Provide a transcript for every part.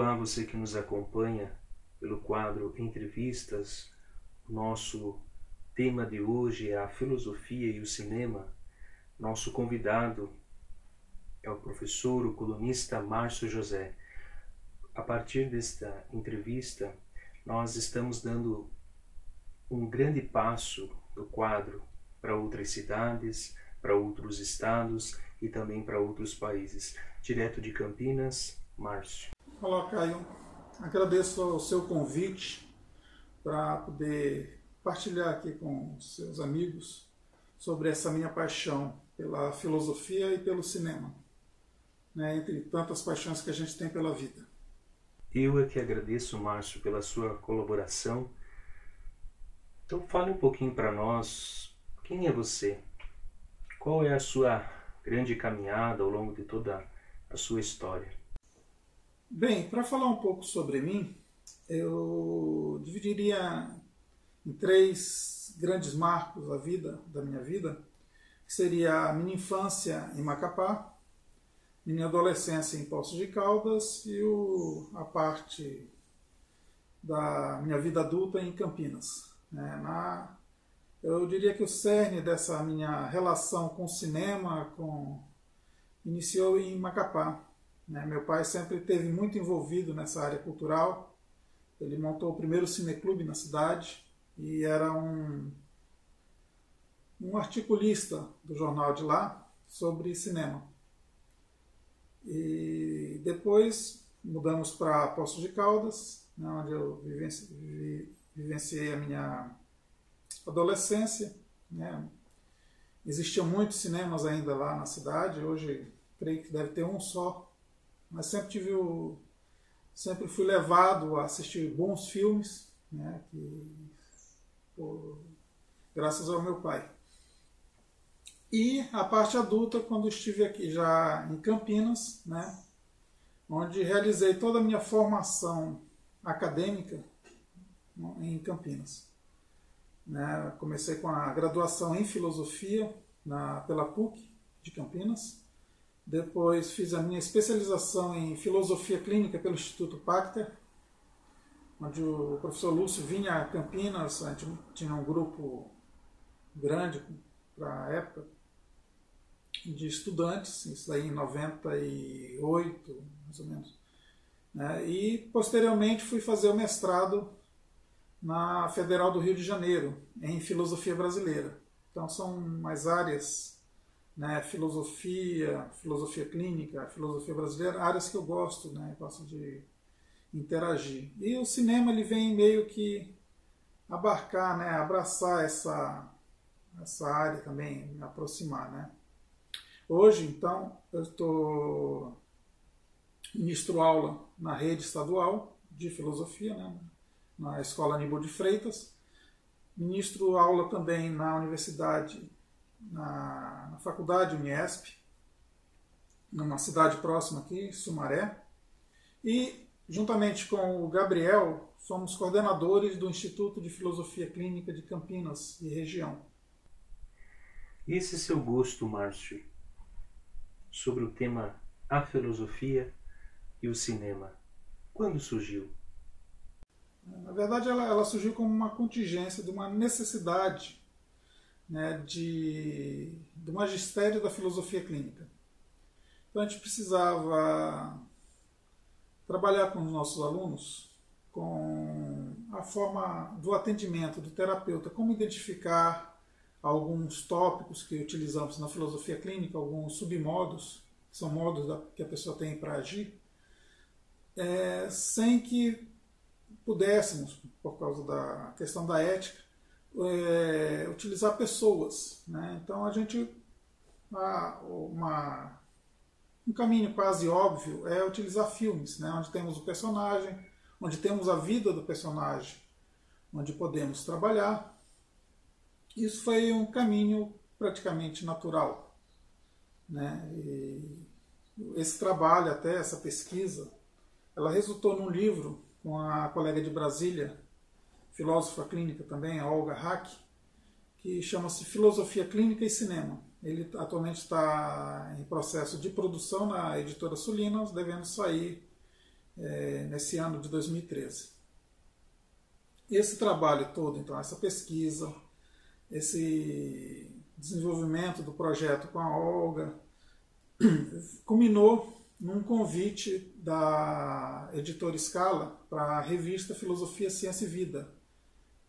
Olá, você que nos acompanha pelo quadro Entrevistas. O nosso tema de hoje é a filosofia e o cinema. Nosso convidado é o professor, o colunista Márcio José. A partir desta entrevista, nós estamos dando um grande passo do quadro para outras cidades, para outros estados e também para outros países. Direto de Campinas, Márcio. Olá, Caio. Agradeço o seu convite para poder partilhar aqui com os seus amigos sobre essa minha paixão pela filosofia e pelo cinema, né, entre tantas paixões que a gente tem pela vida. Eu é que agradeço, Márcio, pela sua colaboração. Então fale um pouquinho para nós, quem é você? Qual é a sua grande caminhada ao longo de toda a sua história? Bem, para falar um pouco sobre mim, eu dividiria em 3 grandes marcos da minha vida, que seria a minha infância em Macapá, minha adolescência em Poços de Caldas e a parte da minha vida adulta em Campinas. Eu diria que o cerne dessa minha relação com o cinema iniciou em Macapá. Meu pai sempre esteve muito envolvido nessa área cultural. Ele montou o primeiro cineclube na cidade e era um articulista do jornal de lá sobre cinema. E depois mudamos para Poços de Caldas, onde eu vivenciei a minha adolescência. Existiam muitos cinemas ainda lá na cidade, hoje creio que deve ter um só. Mas sempre fui levado a assistir bons filmes, graças ao meu pai. E a parte adulta, quando estive aqui já em Campinas, onde realizei toda a minha formação acadêmica em Campinas. Comecei com a graduação em filosofia pela PUC de Campinas. Depois fiz a minha especialização em filosofia clínica pelo Instituto Pacter, onde o professor Lúcio vinha a Campinas. A gente tinha um grupo grande para a época de estudantes, isso aí em 98, mais ou menos. E posteriormente fui fazer o mestrado na Federal do Rio de Janeiro, em filosofia brasileira. Então são as áreas, filosofia clínica, filosofia brasileira, áreas que eu gosto, gosto de interagir. E o cinema ele vem meio que abarcar, abraçar essa área também, me aproximar. Hoje, então, eu ministro aula na rede estadual de filosofia, na Escola Aníbal de Freitas. Ministro aula também na universidade, na faculdade Uniesp, numa cidade próxima aqui, Sumaré. E, juntamente com o Gabriel, somos coordenadores do Instituto de Filosofia Clínica de Campinas e região. E esse seu gosto, Márcio, sobre o tema a filosofia e o cinema, quando surgiu? Na verdade, ela surgiu como uma contingência de uma necessidade do magistério da filosofia clínica. Então a gente precisava trabalhar com os nossos alunos com a forma do atendimento do terapeuta, como identificar alguns tópicos que utilizamos na filosofia clínica, alguns submodos, que são modos que a pessoa tem para agir, sem que pudéssemos, por causa da questão da ética, utilizar pessoas. Então a gente, um caminho quase óbvio é utilizar filmes, onde temos o personagem, onde temos a vida do personagem, onde podemos trabalhar. Isso foi um caminho praticamente natural. E esse trabalho, até essa pesquisa, ela resultou num livro com a colega de Brasília, filósofa clínica também, a Olga Hack, que chama-se Filosofia Clínica e Cinema. Ele atualmente está em processo de produção na editora Sulinas, devendo sair nesse ano de 2013. Esse trabalho todo, então, essa pesquisa, esse desenvolvimento do projeto com a Olga, culminou num convite da editora Scala para a revista Filosofia, Ciência e Vida,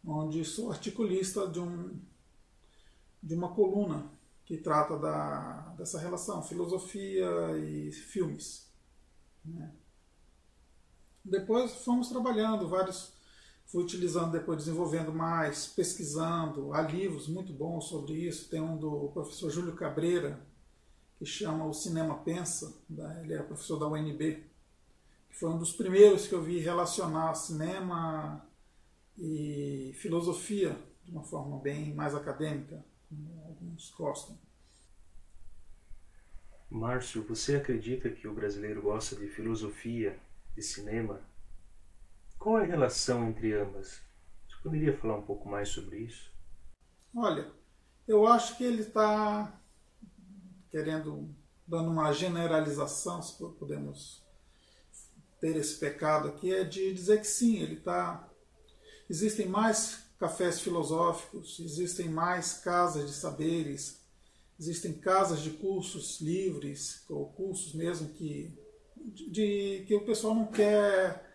onde sou articulista de uma coluna que trata dessa relação, filosofia e filmes. Né? Depois fomos trabalhando fui utilizando depois, desenvolvendo mais, pesquisando, há livros muito bons sobre isso, tem um do professor Júlio Cabreira, que chama O Cinema Pensa, ele é professor da UNB, que foi um dos primeiros que eu vi relacionar cinema e filosofia de uma forma bem mais acadêmica, como alguns gostam. Márcio, você acredita que o brasileiro gosta de filosofia, de cinema? Qual é a relação entre ambas? Você poderia falar um pouco mais sobre isso? Olha, eu acho que ele está dando uma generalização, se podemos ter esse pecado aqui, é de dizer que sim, existem mais cafés filosóficos, existem mais casas de saberes, existem casas de cursos livres, ou cursos mesmo que o pessoal não quer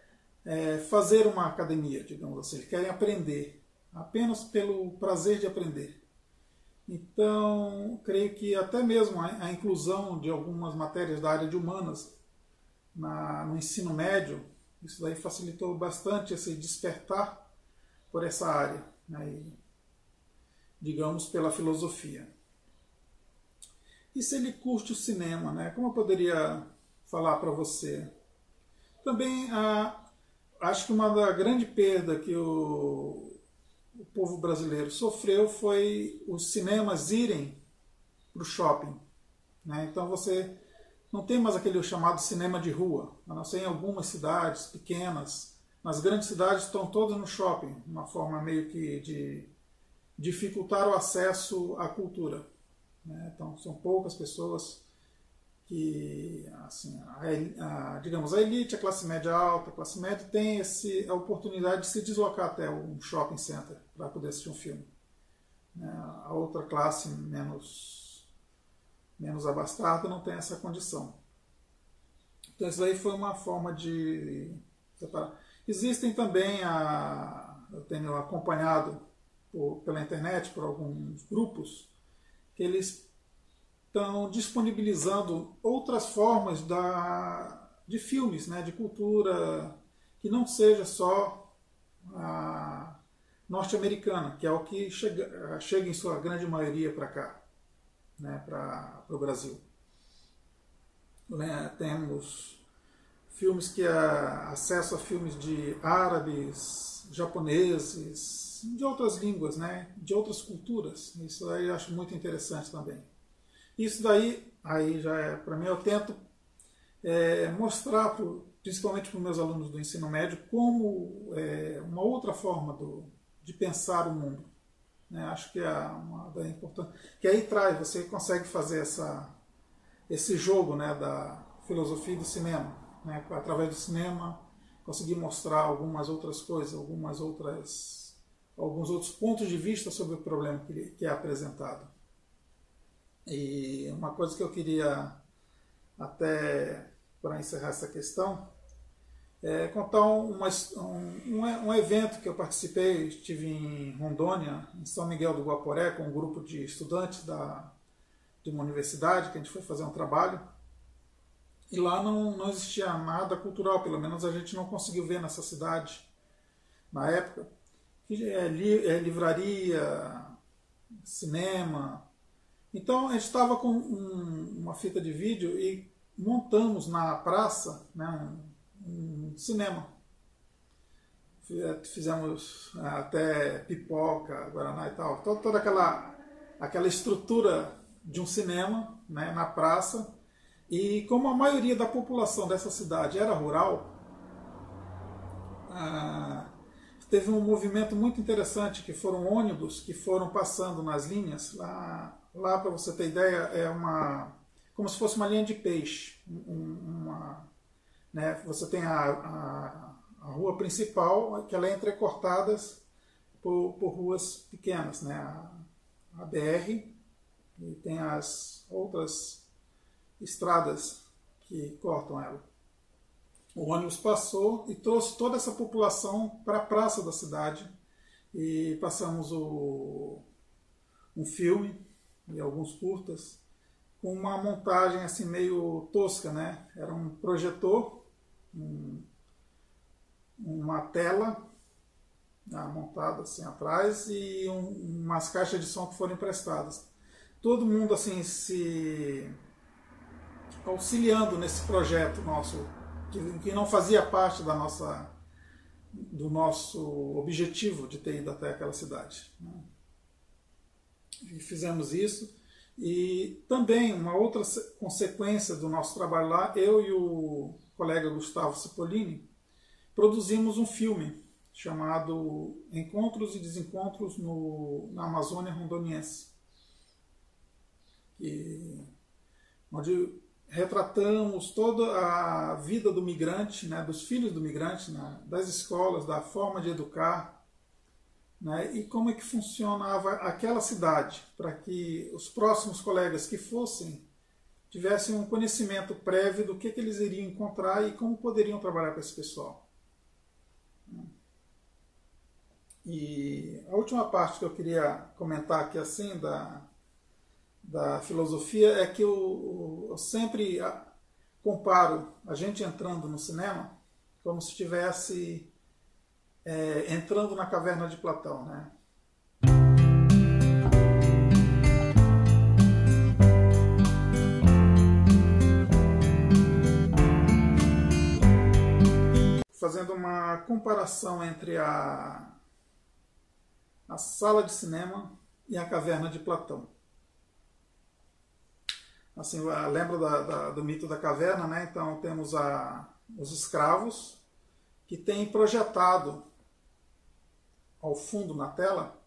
fazer uma academia, digamos assim, eles querem aprender, apenas pelo prazer de aprender. Então, creio que até mesmo a inclusão de algumas matérias da área de humanas no ensino médio, isso daí facilitou bastante esse despertar por essa área, né, e, digamos, pela filosofia. E se ele curte o cinema, né, como eu poderia falar para você? Também acho que uma da grande perda que o povo brasileiro sofreu foi os cinemas irem para o shopping. Né? Então você não tem mais aquele chamado cinema de rua, a não ser em algumas cidades pequenas. Nas grandes cidades estão todas no shopping, uma forma meio que de dificultar o acesso à cultura. Né? Então são poucas pessoas que, assim, digamos, a elite, a classe média alta, a classe média tem a oportunidade de se deslocar até um shopping center para poder assistir um filme. A outra classe menos abastada não tem essa condição. Então isso aí foi uma forma de separar. Existem também, eu tenho acompanhado pela internet, por alguns grupos, que eles estão disponibilizando outras formas de filmes, né, de cultura, que não seja só a norte-americana, que é o que chega em sua grande maioria para cá, né, para o Brasil. Né, temos filmes que acesso a filmes de árabes, japoneses, de outras línguas, né, de outras culturas. Isso aí eu acho muito interessante também. Isso daí, aí já é, para mim, eu tento mostrar, principalmente para os meus alunos do ensino médio, como uma outra forma de pensar o mundo. Né? Acho que é uma da importância. Que aí você consegue fazer esse jogo, né, da filosofia e do cinema. Né? Através do cinema, conseguir mostrar algumas outras coisas, alguns outros pontos de vista sobre o problema que é apresentado. E uma coisa que eu queria, até para encerrar essa questão, é contar um evento que eu participei. Estive em Rondônia, em São Miguel do Guaporé, com um grupo de estudantes de uma universidade, que a gente foi fazer um trabalho. E lá não existia nada cultural, pelo menos a gente não conseguiu ver nessa cidade, na época. Livraria, cinema. Então a gente estava com uma fita de vídeo e montamos na praça, né, um cinema. Fizemos até pipoca, guaraná e tal. Toda aquela estrutura de um cinema, né, na praça. E como a maioria da população dessa cidade era rural, teve um movimento muito interessante, que foram ônibus que foram passando nas linhas. Lá, para você ter ideia, como se fosse uma linha de peixe, né? Você tem a rua principal, que ela é entrecortada por ruas pequenas, né? A BR, e tem as outras estradas que cortam ela. O ônibus passou e trouxe toda essa população para a praça da cidade e passamos um filme e alguns curtas com uma montagem assim meio tosca, né? Era um projetor, uma tela montada assim atrás e umas caixas de som que foram emprestadas. Todo mundo assim se auxiliando nesse projeto nosso, que não fazia parte do nosso objetivo de ter ido até aquela cidade, né? E fizemos isso. E também uma outra consequência do nosso trabalho lá, eu e o colega Gustavo Cipollini produzimos um filme chamado Encontros e Desencontros na Amazônia Rondoniense, onde retratamos toda a vida do migrante, né, dos filhos do migrante, né, das escolas, da forma de educar, né, e como é que funcionava aquela cidade, para que os próximos colegas que fossem tivessem um conhecimento prévio do que eles iriam encontrar e como poderiam trabalhar com esse pessoal. E a última parte que eu queria comentar aqui assim da filosofia é que eu sempre comparo a gente entrando no cinema como se estivesse entrando na caverna de Platão, né? Fazendo uma comparação entre a sala de cinema e a caverna de Platão. Assim, lembra do mito da caverna, né? Então temos os escravos que têm projetado ao fundo na tela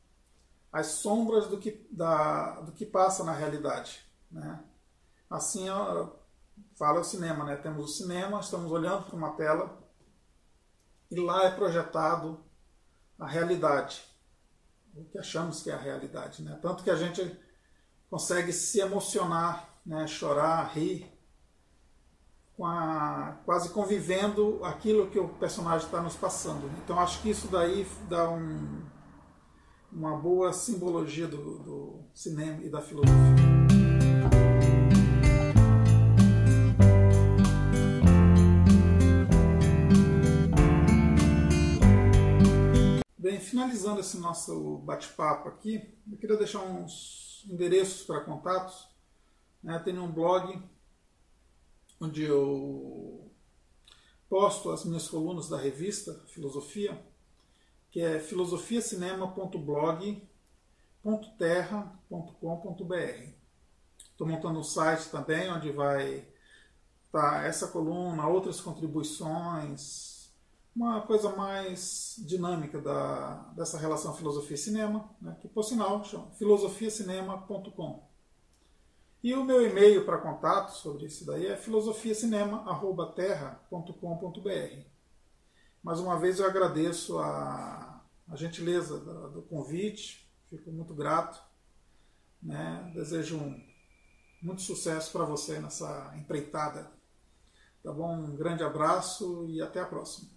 as sombras do que passa na realidade, né? Assim fala o cinema, né? Temos o cinema, estamos olhando para uma tela e lá é projetado a realidade, o que achamos que é a realidade, né? Tanto que a gente consegue se emocionar, né, chorar, rir, quase convivendo aquilo que o personagem está nos passando. Então acho que isso daí dá uma boa simbologia do cinema e da filosofia. Bem, finalizando esse nosso bate-papo aqui, eu queria deixar uns endereços para contatos. Tenho um blog onde eu posto as minhas colunas da revista Filosofia, que é filosofiacinema.blog.terra.com.br. Estou montando um site também onde vai estar essa coluna, outras contribuições, uma coisa mais dinâmica dessa relação filosofia e cinema, né, que por sinal chama filosofiacinema.com. E o meu e-mail para contato sobre isso daí é filosofiacinema@terra.com.br. Mais uma vez eu agradeço a gentileza do convite, fico muito grato, né? Desejo muito sucesso para você nessa empreitada. Tá bom? Um grande abraço e até a próxima.